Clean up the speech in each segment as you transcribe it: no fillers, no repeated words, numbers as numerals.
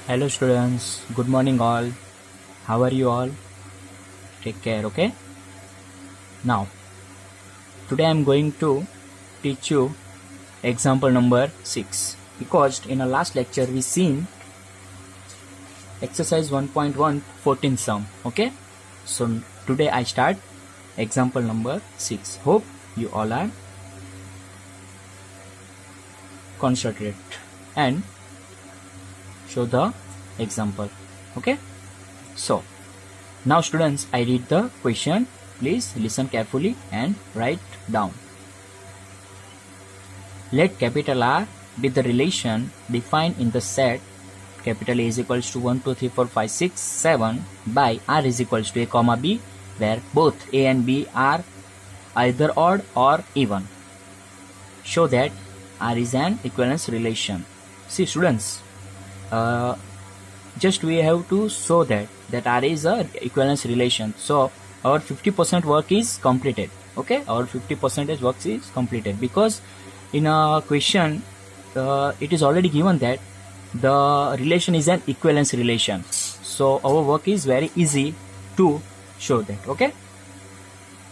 Hello students, good morning all. How are you all? Take care, okay? Now, today I am going to teach you example number 6 because in our last lecture we seen exercise 1.1 14 sum, okay? So today I start example number 6. Hope you all are concentrate and show the example, okay? So now students, I read the question. Please listen carefully and write down. Let capital R be the relation defined in the set capital A is equals to 1 2 3 4 5 6 7 by R is equals to A comma B, where both A and B are either odd or even. Show that R is an equivalence relation. See students, just we have to show that R is a equivalence relation. So our 50% work is completed. Okay, our 50% work is completed because in a question it is already given that the relation is an equivalence relation. So our work is very easy to show that. Okay,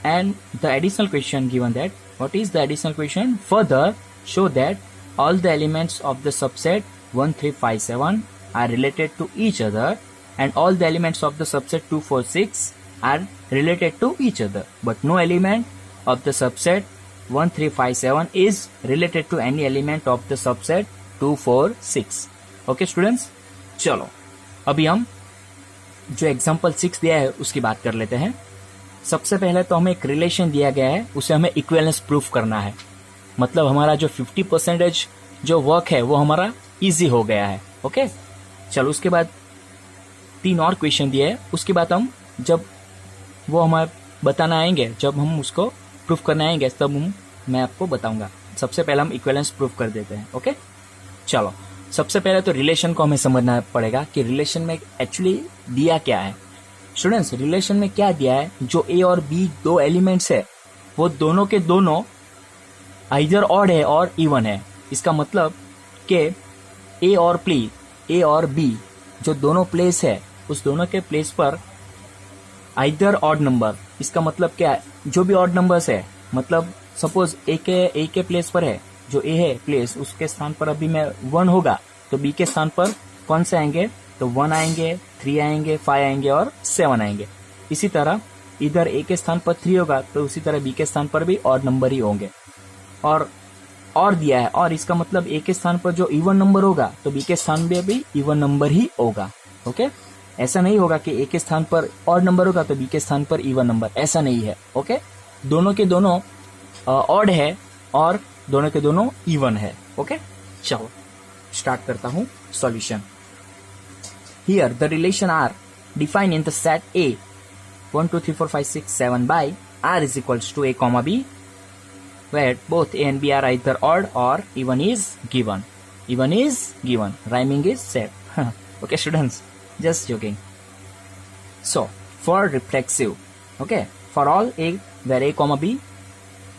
and the additional question given that, what is the additional question? Further, show that all the elements of the subset 1 3 5 7 are related to each other and all the elements of the subset 2 4 6 are related to each other, but no element of the subset 1 3 5 7 is related to any element of the subset 2 4 6. Okay students, चलो अभी हम जो example 6 दिया है उसकी बात कर लेते हैं. सबसे पहले तो हमें एक रिलेशन दिया गया है, उसे हमें इक्विवेलेंस प्रूफ करना है. मतलब हमारा जो 50% जो वर्क है वो हमारा इजी हो गया है. ओके, चलो उसके बाद 3 और क्वेश्चन दिए है. उसके बाद हम जब वो हमें बताना आएंगे, जब हम उसको प्रूफ करने आएंगे तब मैं आपको बताऊंगा. सबसे पहले हम इक्विवेलेंस प्रूफ कर देते हैं. ओके, चलो सबसे पहले तो रिलेशन को हमें समझना पड़ेगा कि रिलेशन में एक्चुअली दिया क्या है. स्टूडेंट्स, रिलेशन में क्या दिया है, जो ए और बी दो एलिमेंट्स है वो दोनों के दोनों आइदर ऑड है और इवन है. इसका मतलब कि ए और बी जो दोनों प्लेस है उस दोनों के प्लेस पर आइदर ऑड नंबर. इसका मतलब क्या है, जो भी ऑड नंबर्स है, मतलब सपोज ए के प्लेस पर है, जो ए है प्लेस, उसके स्थान पर अभी में 1 होगा तो बी के स्थान पर कौन से आएंगे, तो 1 आएंगे, 3 आएंगे, 5 आएंगे और 7 आएंगे. इसी तरह इधर ए के स्थान पर 3 होगा तो उसी तरह बी के स्थान पर भी ऑड नंबर ही होंगे. और दिया है, और इसका मतलब ए के स्थान पर जो इवन नंबर होगा तो बी के स्थान पर भी इवन नंबर ही होगा. ओके, ऐसा नहीं होगा कि ए के स्थान पर ऑड नंबर होगा तो बी के स्थान पर इवन नंबर, ऐसा नहीं है. ओके, दोनों के दोनों ऑड है और दोनों के दोनों इवन है. ओके, चलो स्टार्ट करता हूं solution. Here the relation R define in the set A 1 2 3 4 5 6 7 by R is equals to A comma B, where both a and b are either odd or even is given. Even is given. Rhyming is said. Okay, students, just joking. So, for reflexive, okay, for all a where a comma b,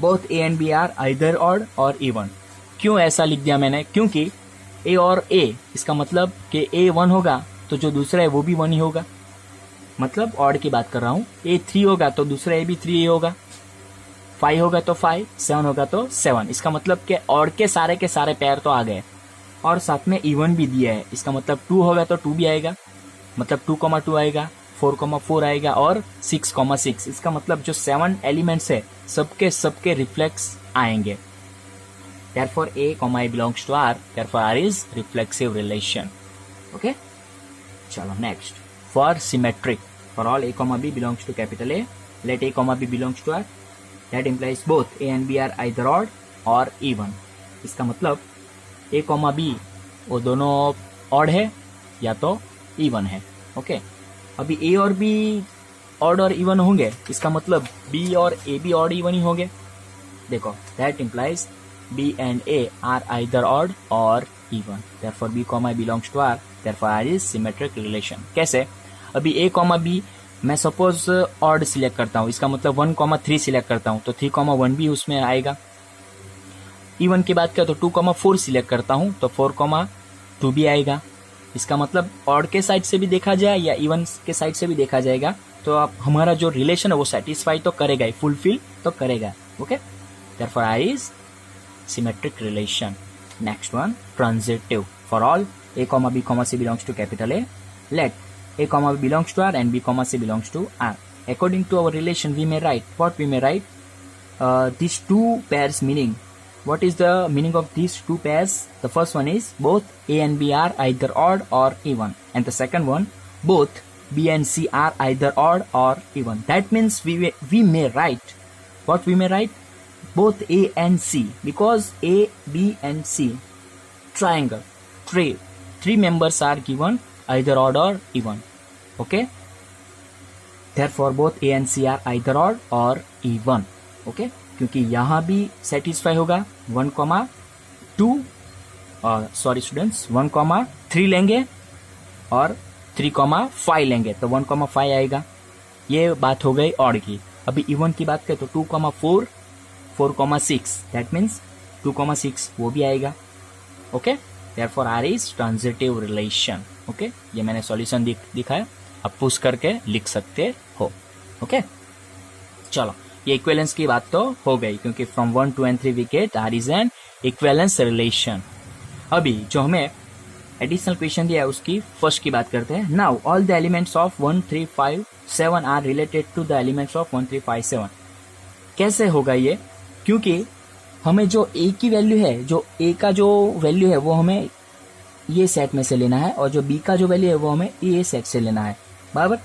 both a and b are either odd or even. क्यों ऐसा लिख दिया मैंने? क्योंकि a और a, इसका मतलब कि a 1 होगा तो जो दूसरा है वो भी 1 ही होगा. मतलब ऑड की बात कर रहा हूँ. a 3 होगा तो दूसरा a भी 3 ही होगा. 5 होगा तो 5, 7 होगा तो 7. इसका मतलब कि ऑड के सारे पैर तो आ गए और साथ में इवन भी दिया है. इसका मतलब 2 होगा तो 2 भी आएगा, मतलब 2,2 आएगा, 4,4 आएगा और 6,6. इसका मतलब जो 7 एलिमेंट्स है सबके रिफ्लेक्स आएंगे. Therefore A, A belongs to R. Therefore R is reflexive relation. Okay. चलो next. For symmetric, for all A, B belongs to capital A, let A, B belongs to R. That implies both A and B are either odd or even. इसका मतलब A, B वो दोनों odd है या तो even है. Okay, अभी A और B odd और even होंगे, इसका मतलब B और A भी odd even ही होंगे. देखो, that implies B and A are either odd or even. Therefore B, belongs to R. Therefore R is symmetric relation. कैसे? अभी A, B मैं सपोज ऑड सिलेक्ट करता हूँ, इसका मतलब 1,3 सिलेक्ट करता हूँ तो 3,1 भी उसमें आएगा. इवन की बात करें तो 2,4 सिलेक्ट करता हूँ तो 4,2 भी आएगा. इसका मतलब ऑड के साइड से भी देखा जाए या इवन के साइड से भी देखा जाएगा तो आप हमारा जो रिलेशन है वो सेटिस्फाई तो करेगा ही, फुलफिल तो करेगा. Okay, therefore I is symmetric relation. Next one, transitive. For all A, B, C belongs to capital A, let A, B belongs to R and B, C belongs to R. According to our relation, we may write what we may write. These two pairs meaning. What is the meaning of these two pairs? The first one is both A and B are either odd or even, and the second one, both B and C are either odd or even. That means we may write what we may write, both A and C, because A, B and C triangle, three members are given either odd or even. Okay, therefore both A and C are either odd or even. Okay, क्योंकि यहाँ भी satisfy होगा 1,2 sorry students 1,3 लेंगे और 3,5 लेंगे तो 1,5 आएगा. ये बात हो गई ऑड की. अभी इवन की बात करें तो 2,4 4,6 दैट मीन्स 2,6 वो भी आएगा. Okay, therefore R is transitive relation. Okay, ये मैंने सॉल्यूशन दिखाया, आप पुश करके लिख सकते हो. ओके, चलो ये इक्विवेलेंस की बात तो हो गई क्योंकि from 1, 2 and 3 we get R is an equivalence relation. अभी जो हमें एडिशनल क्वेश्चन दिया है उसकी फर्स्ट की बात करते हैं. Now all the elements of 1, 3, 5, 7 are related to the elements of 1, 3, 5, 7. कैसे होगा ये? क्योंकि हमें जो A की वैल्यू है, जो A का जो वैल्यू है वो हमें ये सेट में से लेना है और जो B का जो वैल्यू है वो हमें ये सेट से लेना है. बराबर.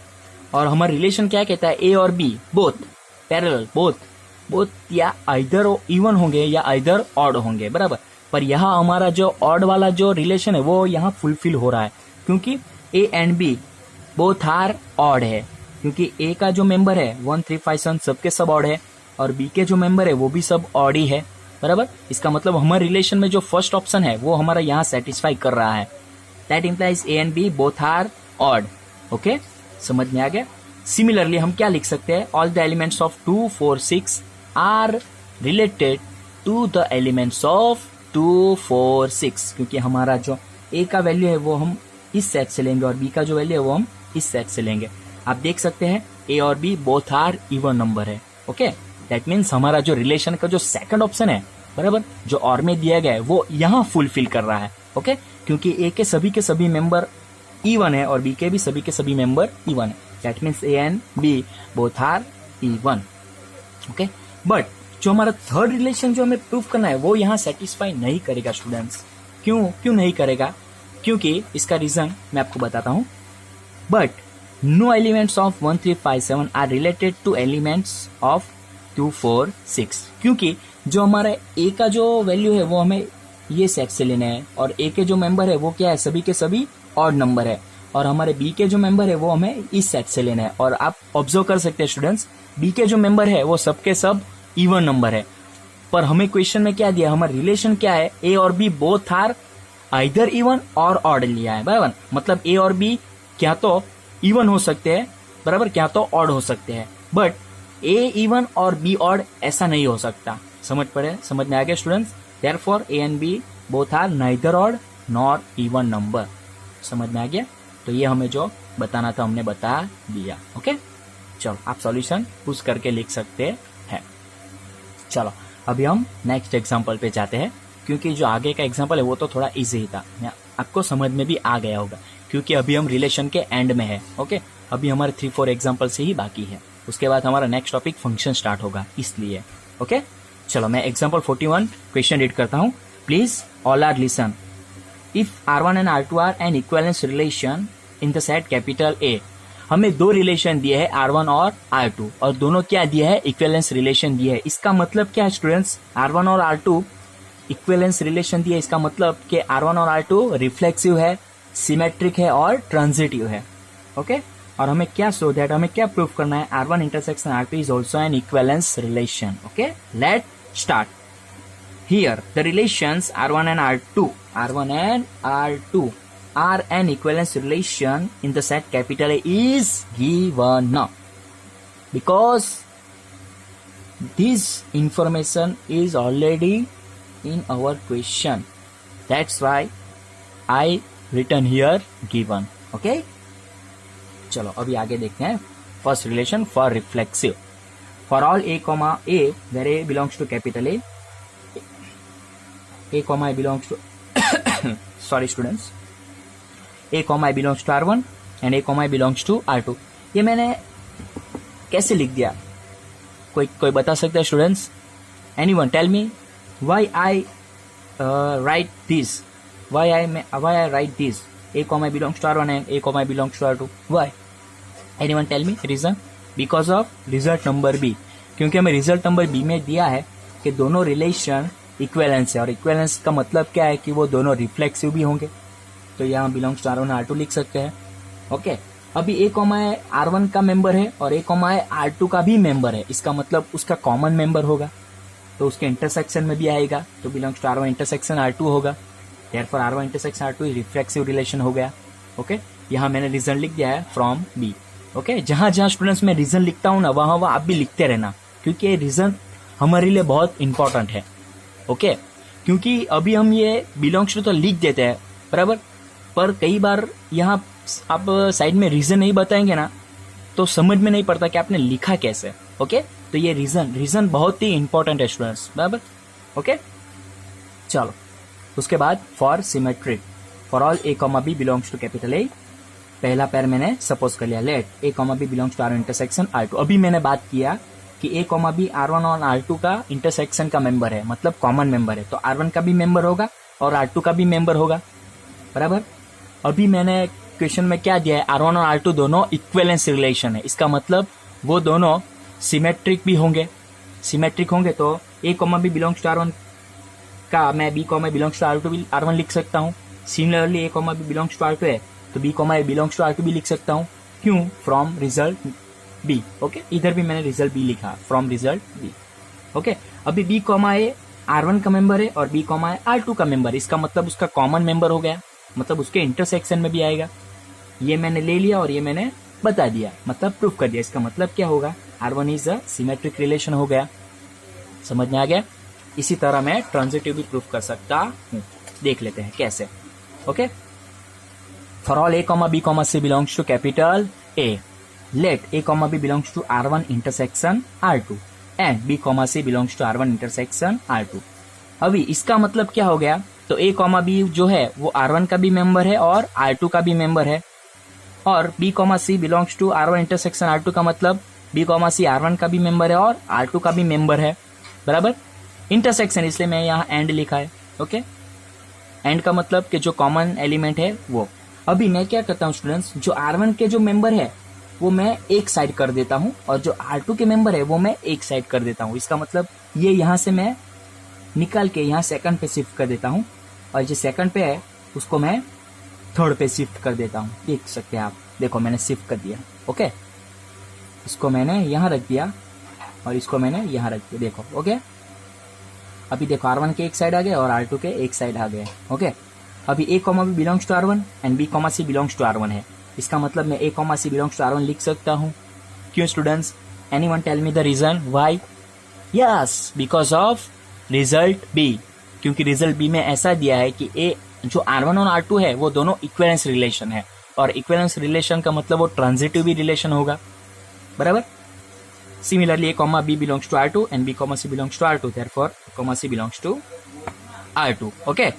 और हमारा रिलेशन क्या कहता है? A और B बोथ पैरेलल, बोथ या आइदर इवन होंगे या आइदर ऑड होंगे. बराबर. पर यहाँ हमारा जो ऑड वाला जो रिलेशन है वो यहाँ फुलफिल हो रहा है क्योंकि A and B both are odd है. क्योंकि A का जो मेंबर है 1, 3, 5, 7 सबके सब ऑड है और B के जो मेंबर है वो भी सब ऑड ही है. बराबर. इसका मतलब हमारे रिलेशन में जो फर्स्ट ऑप्शन है वो हमारा यहाँ सेटिस्फाई कर रहा है. That implies A and B both are odd. Okay, समझ में आ गया. सिमिलरली हम क्या लिख सकते हैं? All the elements of 2, 4, 6 are related to the elements of 2, 4, 6. क्योंकि हमारा जो A का वैल्यू है वो हम इस सेट से लेंगे और B का जो वैल्यू है वो हम इस सेट से लेंगे. आप देख सकते हैं A और B both are even number है. ओके, दैट मीन्स हमारा जो रिलेशन का जो सेकंड ऑप्शन है, बराबर, जो और में दिया गया है वो यहाँ फुलफिल कर रहा है. ओके, क्योंकि A के सभी मेंबर इवन है और B के भी सभी के सभी मेंबर इवन है. That means A and B both are even. Okay, but जो हमारा थर्ड रिलेशन जो हमें प्रूफ करना है वो यहाँ सेटिस्फाई नहीं करेगा स्टूडेंट्स. क्यों नहीं करेगा? क्योंकि इसका रीजन मैं आपको बताता हूँ. But no elements of 1, 3, 5, 7 are related to elements of 2, 4, 6. क्योंकि जो हमारा A का जो वैल्यू है वो हमें ये सेट से लेना है और A के जो मेंबर है वो क्या है? सभी के सभी ऑड नंबर है और हमारे B के जो मेंबर है वो हमें इस सेट से लेना है. और आप ऑब्जर्व कर सकते हैं स्टूडेंट्स, B के जो मेंबर है वो सबके सब इवन नंबर है. पर हमें क्वेश्चन में क्या दिया? हमारा रिलेशन क्या है? A और B both are either even और ऑड लिया है. बराबर. मतलब A और B क्या तो इवन हो सकते हैं, बराबर, क्या तो ऑड हो सकते हैं. बट A इवन और B ऑड ऐसा नहीं हो सकता. समझ में आ गया students? Therefore A and B both are neither odd nor even number. समझ में आ गया? तो ये हमें जो बताना था हमने बता दिया. ओके, चलो आप सॉल्यूशन पुश करके लिख सकते हैं. चलो अभी हम नेक्स्ट एग्जांपल पे जाते हैं क्योंकि जो आगे का एग्जांपल है वो तो थोड़ा इजी ही था, आपको समझ में भी आ गया होगा क्योंकि अभी हम रिलेशन के एंड में है. ओके, अभी हमारे 3-4 एग्जांपल से ही बाकी है. उसके बाद हमारा नेक्स्ट टॉपिक फंक्शन स्टार्ट होगा, इसलिए. ओके, चलो मैं एग्जांपल 41 क्वेश्चन रीड करता हूँ. Please all are listen. If R1 and R2 are an equivalence relation in the set capital A. हमें दो रिलेशन दिए है R1 और R2 और दोनों क्या दिया है? इक्विवेलेंस रिलेशन दिया है. इसका मतलब क्या है स्टूडेंट्स? R1 और R2 इक्विवेलेंस रिलेशन दिया है. इसका मतलब कि R1 और R2 रिफ्लेक्सिव है, सिमेट्रिक है और ट्रांजिटिव है. ओके, और हमें क्या हमें क्या प्रूफ करना है? R1 intersection R2 is also an equivalence relation. Okay, let start. Here the relations R1 and R2 are an equivalence relation in the set capital A is given now. Because this information is already in our question, that's why I written here given. Okay, चलो अभी आगे देखते हैं. First relation for reflexive. For all a comma a where a belongs to capital a comma a belongs to sorry students, a comma a belongs to r1 and a comma a belongs to r2. ये मैंने कैसे लिख दिया, कोई बता सकता है students? Anyone tell me why I write this, why I write this, a comma belongs to r1 and a comma belongs to r2. Why? Anyone tell me reason? Because of result number b. क्योंकि हमें result number B में दिया है कि दोनों relation इक्वेलेंस है, और इक्वेलेंस का मतलब क्या है कि वो दोनों रिफ्लेक्सिव भी होंगे. तो यहाँ बिलोंग्स टू r1 r2 लिख सकते हैं. ओके, अभी a कॉमा r1 का मेंबर है और a कॉमा r2 का भी मेंबर है, इसका मतलब उसका कॉमन मेंबर होगा, तो उसके इंटरसेक्शन में भी आएगा, तो belongs to r1 intersection r2 होगा. Therefore r1 intersection r2 reflexive relation हो गया. ओके, यहाँ मैंने रीजन लिख दिया है फ्रॉम बी. ओके, जहां जहां स्टूडेंट्स मैं रीजन लिखता हूँ ना, वहां आप भी लिखते रहना, क्योंकि ये रीजन हमारे लिए बहुत इंपॉर्टेंट है. ओके, क्योंकि अभी हम ये बिलोंग्स टू तो लिख देते हैं बराबर, पर कई बार यहाँ आप साइड में रीजन नहीं बताएंगे ना, तो समझ में नहीं पड़ता कि आपने लिखा कैसे. ओके, तो ये रीजन बहुत ही इंपॉर्टेंट है स्टूडेंट्स, बराबर. ओके, चलो उसके बाद for symmetric. For all a comma b belongs to capital A. पहला पैर मैंने सपोज कर लिया, let a comma b belongs to r1 intersection r2. अभी मैंने बात किया कि a कॉमा b r1 और r2 का इंटरसेक्शन का मेंबर है, मतलब कॉमन मेंबर है, तो r1 का भी मेंबर होगा और r2 का भी मेंबर होगा, बराबर. अभी मैंने क्वेश्चन में क्या दिया है, r1 और r2 दोनों इक्विवेलेंस रिलेशन है, इसका मतलब वो दोनों सिमेट्रिक भी होंगे. सिमेट्रिक होंगे तो a comma b belongs to r1 का मैं b comma belongs to r1 लिख सकता हूँ. Similarly a comma b belongs to r2 है, तो b comma a belongs to r2 भी लिख सकता हूँ. क्यों? From result b. ओके, इधर भी मैंने रिजल्ट b लिखा, फ्रॉम रिजल्ट b. ओके, अभी b कॉमा a r1 का मेंबर है और b कॉमा a r2 का मेंबर, इसका मतलब उसका कॉमन मेंबर हो गया, मतलब उसके इंटरसेक्शन में भी आएगा. ये मैंने ले लिया और ये मैंने बता दिया, मतलब प्रूफ कर दिया. इसका मतलब क्या होगा, r1 is a symmetric relation हो गया. समझ में आ गया? इसी तरह मैं ट्रांजिटिव भी प्रूफ कर सकता हूँ, देख लेते हैं कैसे. Okay, for all a comma b comma c belongs to capital A. Let a comma b belongs to r1 intersection r2 and b comma c belongs to r1 intersection r2. अभी इसका मतलब क्या हो गया, तो a कॉमा b जो है वो r1 का भी मेंबर है और r2 का भी मेंबर है, और b comma c belongs to r1 intersection r2 का मतलब b कॉमा c r1 का भी मेंबर है और r2 का भी मेंबर है, बराबर. इंटरसेक्शन इसलिए मैं यहाँ एंड लिखा है. ओके, एंड का मतलब कि जो कॉमन एलिमेंट है वो. अभी मैं क्या करता हूँ स्टूडेंट्स, जो r1 के जो मेंबर है वो मैं एक साइड कर देता हूँ और जो r2 के मेंबर है वो मैं एक साइड कर देता हूँ. इसका मतलब ये यहाँ से मैं निकाल के यहाँ सेकंड पे शिफ्ट कर देता हूँ, और जो सेकंड पे है उसको मैं थर्ड पे शिफ्ट कर देता हूँ. देख सकते हैं आप, देखो मैंने शिफ्ट कर दिया. ओके, इसको मैंने यहाँ रख दिया और इसको मैंने यहाँ रख दिया, देखो. ओके, अभी देखो r1 के एक साइड आ गए और r2 के एक साइड आ गए. ओके, अभी a comma b belongs to r1 and b comma c belongs to r1 है, इसका मतलब मैं a comma c belongs to r1 लिख सकता हूँ. क्यों students? Anyone tell me the reason why? Yes, because of result b. क्योंकि result b में ऐसा दिया है कि a जो r1 और r2 है वो दोनों इक्विवेलेंस रिलेशन है, और इक्विवेलेंस रिलेशन का मतलब वो ट्रांजिटिव भी रिलेशन होगा, बराबर. Similarly, a comma b belongs to r2 and b comma c belongs to r2. Therefore, a comma c belongs to r2. Okay.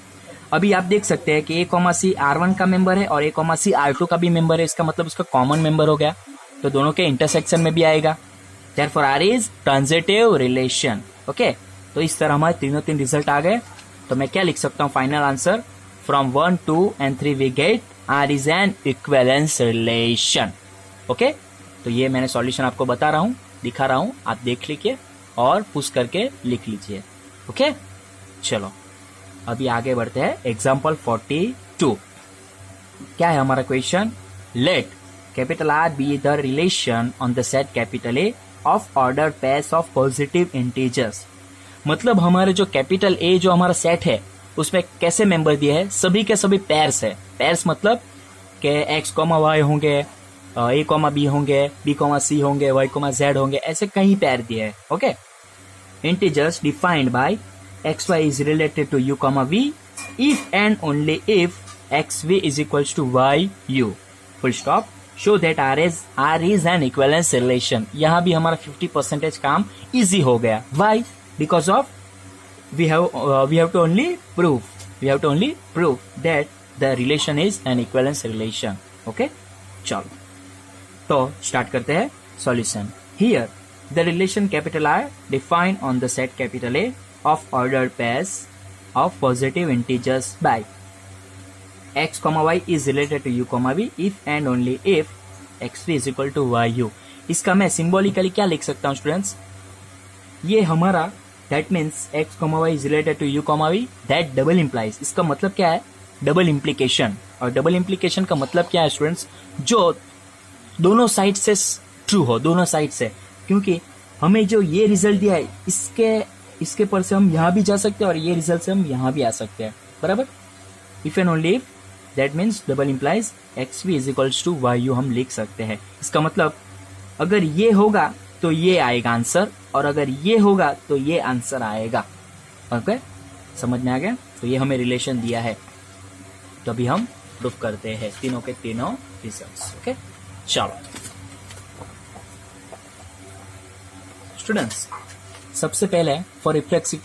अभी आप देख सकते हैं कि a comma c r1 का मेंबर है और a comma c r2 का भी मेंबर है, इसका मतलब उसका कॉमन मेंबर हो गया, तो दोनों के इंटरसेक्शन में भी आएगा. Therefore, r is transitive relation. Okay. तो इस तरह हमारे तीन रिजल्ट आ गए. तो मैं क्या लिख सकता हूँ final answer? From 1, 2 and 3 we get r is an equivalence relation. Okay, तो ये मैंने सॉल्यूशन आपको बता रहा हूँ, दिखा रहा हूं, आप देख लीजिए और पुश करके लिख लीजिए. ओके, चलो अभी आगे बढ़ते हैं. एग्जाम्पल 42. क्या है हमारा question? Let capital R be the relation on the set capital A of order pairs of positive integers. मतलब हमारे जो कैपिटल A जो हमारा सेट है उसमें कैसे मेंबर दिए हैं? सभी के सभी पेयर्स है. पेयर्स मतलब के x, y होंगे, a कॉमा b होंगे, b कॉमा c होंगे, y कॉमा z होंगे, ऐसे कई पेयर दिए हैं. Okay, integers defined by xy is related to u comma v if and only if x v is equals to Y u, full stop. Show that R is an equivalence relation. यहाँ भी हमारा 50% काम easy हो गया। Why? Because of we have to only prove that the relation is an equivalence relation. Okay, चलो तो start करते हैं solution. Here the relation capital R defined on the set capital A of ordered pairs of positive integers by x, y is related to u, v if and only if x3 is equal to yu। इसका मैं symbolically क्या लिख सकता हूँ students? ये हमारा that means x, y is related to u, v, that double implies, इसका मतलब क्या है? Double implication. और डबल इम्प्लीकेशन का मतलब क्या है स्टूडेंट्स? जो दोनों साइड से ट्रू हो, दोनों साइड से। क्योंकि हमें जो ये रिजल्ट दिया है इसके पर से हम यहाँ भी जा सकते हैं और ये रिजल्ट से हम यहाँ भी आ सकते हैं, बराबर। If and only if that means double implies x v is equals to Y u हम लिख सकते हैं। इसका मतलब अगर ये होगा तो ये आएगा आंसर, और अगर ये होगा तो ये आंसर आएगा। ओके, समझ में आ गया? तो ये हमें रिलेशन दिया है, तो अभी हम प्रूफ करते हैं तीनों के तीनों रिजल्ट्स। ओके, चलो स्टूडेंट्स, सबसे पहले फॉर रिफ्लेक्सिव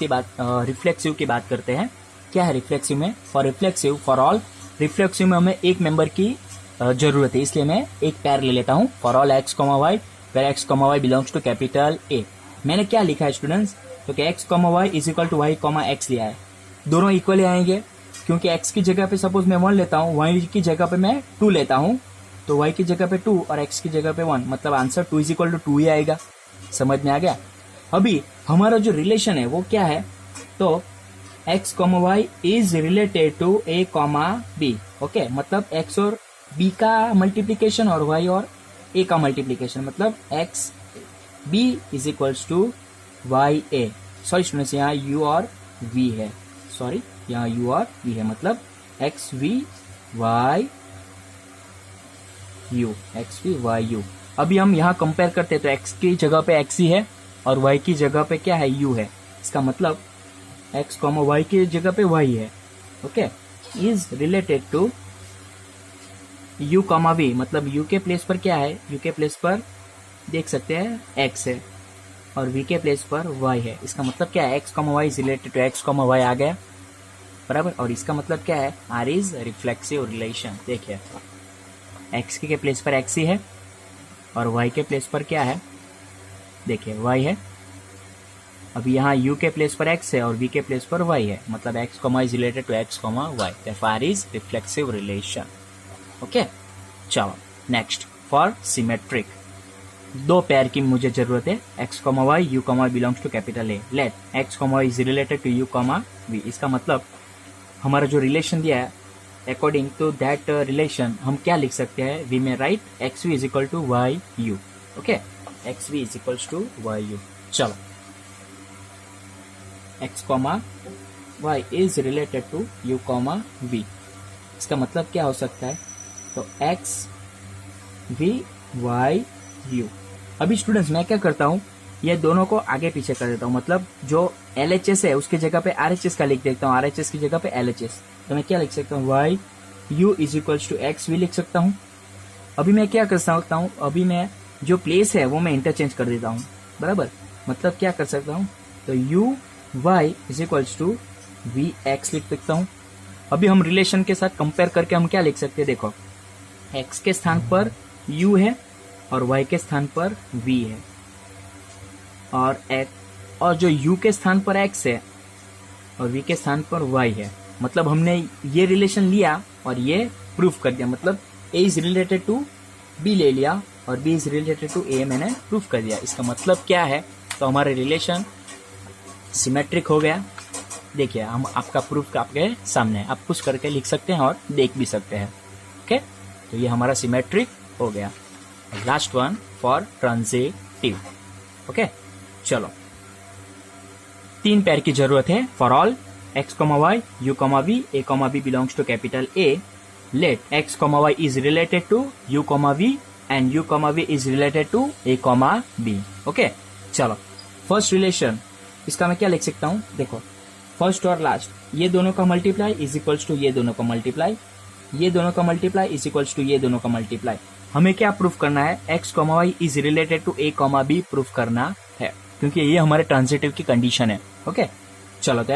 की बात करते हैं। क्या है रिफ्लेक्सिव में? फॉर ऑल रिफ्लेक्सिव में हमें एक मेंबर की जरूरत है, इसलिए मैं एक पैर ले लेता हूं। For all x, y where x, y belongs to capital A। मैंने क्या लिखा है स्टूडेंट्स? तो कि x, y is equal to y, x लिया है। दोनों इक्वल आएंगे, क्योंकि x की जगह पे सपोज मैं 1 लेता हूँ, y की जगह पे मैं 2 लेता हूँ, तो y की जगह पे 2 और x की जगह पे 1, मतलब आंसर 2 is equal to 2 ही आएगा। समझ में आ गया? अभी हमारा जो रिलेशन है वो क्या है? तो x, y is related to a, b। Okay, मतलब x और b का मल्टीप्लीकेशन और y और a का मल्टीप्लीकेशन, मतलब x b is equals to y a। Sorry students, यहाँ u और v है, सॉरी यहाँ u और v है, मतलब x v y u। अभी हम यहाँ कंपेयर करते हैं, तो x की जगह पे x ही है और y की जगह पे क्या है? u है। इसका मतलब x, y की जगह पे y है। Okay, is related to u, v, मतलब u के प्लेस पर क्या है? u के प्लेस पर देख सकते हैं x है और v के प्लेस पर y है। इसका मतलब क्या है? x, y is related to x, y आ गया, बराबर। और इसका मतलब क्या है? R is reflexive relation. देखिए x के प्लेस पर x ही है और y के प्लेस पर क्या है? देखिए y है। अभी यहाँ u के प्लेस पर x है और v के प्लेस पर y है, मतलब x, is related to x, y। therefore R is reflexive relation. Okay, चलो नेक्स्ट फॉर सिमेट्रिक। दो पेयर की मुझे जरूरत है, x, y, u, y belongs to capital A। Let x, y is related to u, v। इसका मतलब हमारा जो रिलेशन दिया है, अकॉर्डिंग टू दैट रिलेशन हम क्या लिख सकते हैं? We may write x v is equal to Y u. Okay, x v is equal to Y u. चलो, x, y is related to u, v। इसका मतलब क्या हो सकता है? तो x v y u। अभी स्टूडेंट्स मैं क्या करता हूँ, ये दोनों को आगे पीछे कर देता हूँ, मतलब जो LHS है उसकी जगह पे RHS का लिख देता हूँ, RHS की जगह पे LHS। तो मैं क्या लिख सकता हूँ? y u is equals to x v लिख सकता हूँ। अभी मैं क्या कर सकता हूँ? अभी मैं जो प्लेस है वो मैं इंटरचेंज कर देता हूँ, बराबर। मतलब क्या कर सकता हूँ? तो u y is equals to v x लिख सकता हूँ। अभी हम रिलेशन के साथ कंपेयर करके हम क्या लिख सकते हैं? देखो, x के स्थान पर u है और y के स्थान पर v है, और जो u के स्थान पर x है और v के स्थान पर y है। मतलब हमने ये रिलेशन लिया और ये प्रूफ कर दिया, मतलब a is related to b ले लिया और b is related to a मैंने प्रूफ कर दिया। इसका मतलब क्या है? तो हमारा रिलेशन सिमेट्रिक हो गया। देखिए, हम आपका प्रूफ आपके सामने है, आप कुछ करके लिख सकते हैं और देख भी सकते हैं। ओके, तो ये हमारा सिमेट्रिक हो गया। Last one for transitive. Okay, चलो, तीन पेयर की जरूरत है। For all x, y, u, v, a, b belongs to capital A। Let x, y is related to u, v and u, v is related to a, b। Okay, चलो, first relation इसका मैं क्या लिख सकता हूँ? देखो, first और last ये दोनों का मल्टीप्लाई इज इक्वल्स टू ये दोनों का मल्टीप्लाई। ये दोनों का मल्टीप्लाई इज इक्वल्स टू ये दोनों का मल्टीप्लाई। हमें क्या प्रूफ करना है, x, y is related to a, b proof करना है, क्योंकि ये हमारे ट्रांजिटिव की कंडीशन है। ओके चलो, तो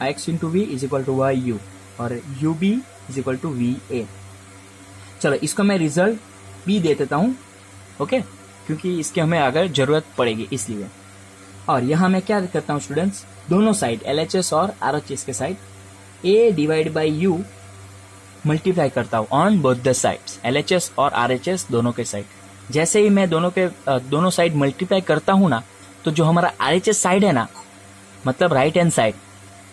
x into V is equal to Y U और U B is equal to V A. चलो इसको मैं रिजल्ट भी दे देता हूँ, ओके, क्योंकि इसके हमें अगर जरूरत पड़ेगी इसलिए। और यहाँ मैं क्या करता हूँ स्टूडेंट्स, दोनों साइड LHS और RHS के side a divide by you multiply करता हूँ on both the sides, LHS और RHS दोनों के साइड। जैसे ही मैं दोनों साइड मल्टीप्लाई करता हूँ ना, तो जो हमारा RHS साइड है ना, मतलब राइट हैंड साइड,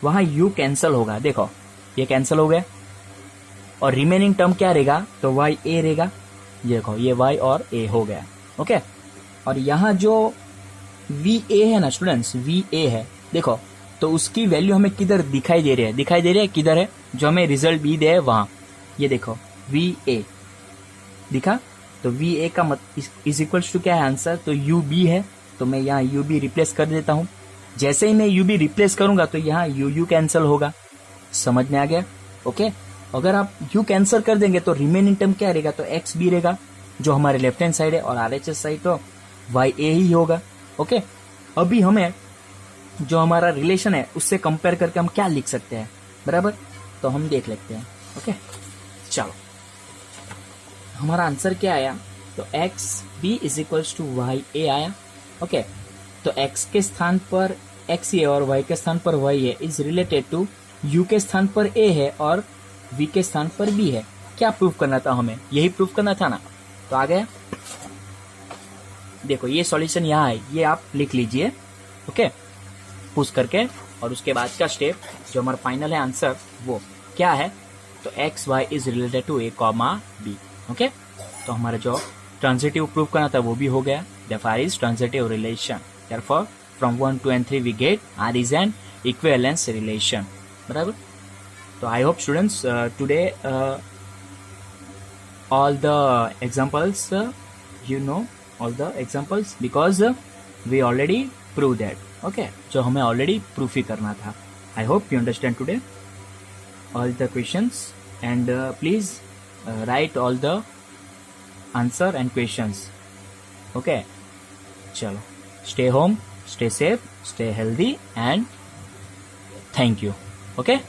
वहां u कैंसिल होगा। देखो ये कैंसिल हो गया और रिमेनिंग टर्म क्या रहेगा, तो y a रहेगा। देखो ये y और a हो गया। ओके, और यहाँ जो va है ना स्टूडेंट्स, va है, देखो तो उसकी वैल्यू हमें किधर दिखाई दे रही है, किधर है, जो हमें रिजल्ट भी दे है वहां। ये देखो va दिखा, तो va का इज इक्वल्स टू क्या है आंसर, तो ub है। तो मैं यहाँ ub रिप्लेस कर देता हूँ। जैसे ही मैं ub रिप्लेस करूंगा तो यहाँ u कैंसिल होगा। समझ में आ गया? ओके, अगर आप u कैंसिल कर देंगे तो रिमेनिंग टर्म क्या रहेगा, तो x भी रहेगा जो हमारे लेफ्ट हैंड साइड है, और RHS साइड तो y a ही होगा। ओके, अभी हमें जो हमारा रिलेशन है उससे कंपेयर करके हम क्या लिख सकते हैं, बराबर, तो हम देख लेते हैं। ओके चलो, हमारा आंसर क्या आया, तो X B is equals to Y A आया। ओके, तो x के स्थान पर x है और y के स्थान पर y है, इज रिलेटेड टू u के स्थान पर a है और v के स्थान पर b है। क्या प्रूफ करना था हमें, यही प्रूफ करना था ना, तो आ गया। देखो ये सॉल्यूशन यहाँ है, ये आप लिख लीजिए। ओके, पुश करके, और उसके बाद का स्टेप जो हमारा फाइनल है आंसर, वो क्या है, तो x y is related to A comma b. Okay, तो हमारा जो ट्रांजिटिव प्रूफ करना था वो भी हो गया। therefore is transitive relation, therefore from 1 2 and 3 we get R is an equivalence relation, बराबर। तो I hope students today all the examples you know all the examples because we already proved that. Okay, जो हमें already proof ही करना था। I hope you understand today all the questions and please write all the answer and questions. Okay, chalo, stay home, stay safe, stay healthy and thank you. Okay.